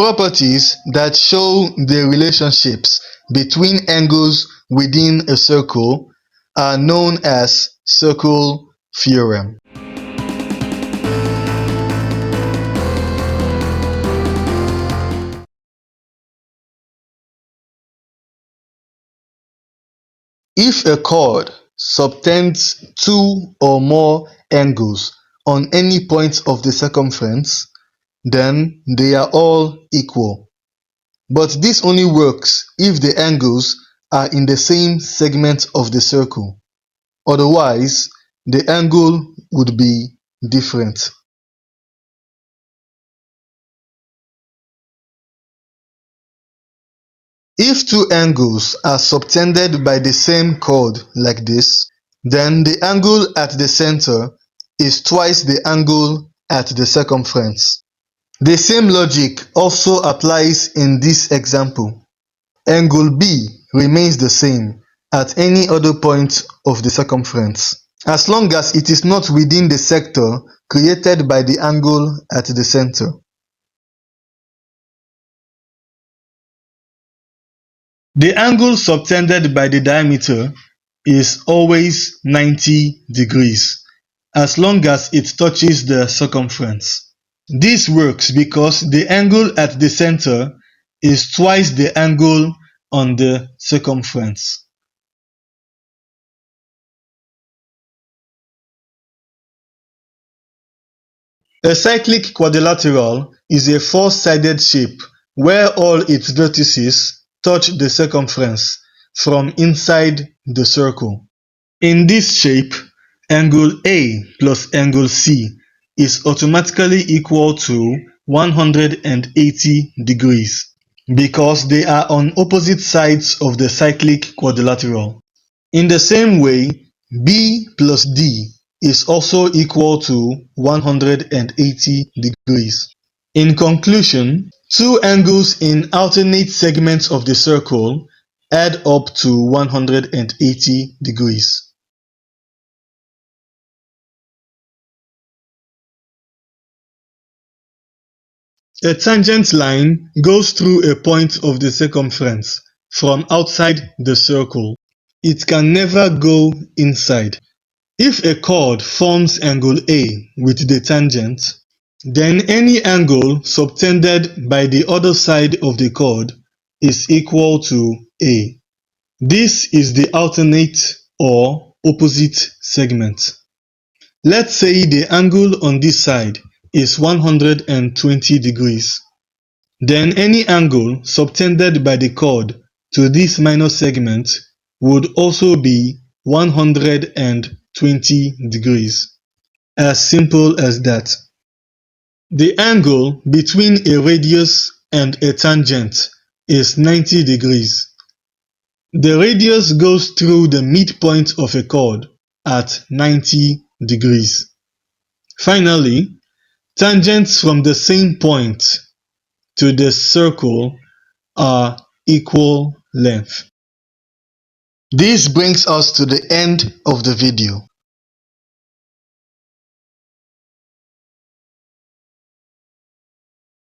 Properties that show the relationships between angles within a circle are known as circle theorem. If a chord subtends two or more angles on any point of the circumference, then they are all equal. But this only works if the angles are in the same segment of the circle. Otherwise, the angle would be different. If two angles are subtended by the same chord like this, then the angle at the center is twice the angle at the circumference. The same logic also applies in this example. Angle B remains the same at any other point of the circumference, as long as it is not within the sector created by the angle at the center. The angle subtended by the diameter is always 90 degrees, as long as it touches the circumference. This works because the angle at the center is twice the angle on the circumference. A cyclic quadrilateral is a four-sided shape where all its vertices touch the circumference from inside the circle. In this shape, angle A plus angle C is automatically equal to 180 degrees because they are on opposite sides of the cyclic quadrilateral. In the same way, B plus D is also equal to 180 degrees. In conclusion, two angles in alternate segments of the circle add up to 180 degrees. A tangent line goes through a point of the circumference from outside the circle. It can never go inside. If a chord forms angle A with the tangent, then any angle subtended by the other side of the chord is equal to A. This is the alternate or opposite segment. Let's say the angle on this side is 120 degrees. Then any angle subtended by the chord to this minor segment would also be 120 degrees. As simple as that. The angle between a radius and a tangent is 90 degrees. The radius goes through the midpoint of a chord at 90 degrees. Finally, tangents from the same point to the circle are equal length. This brings us to the end of the video.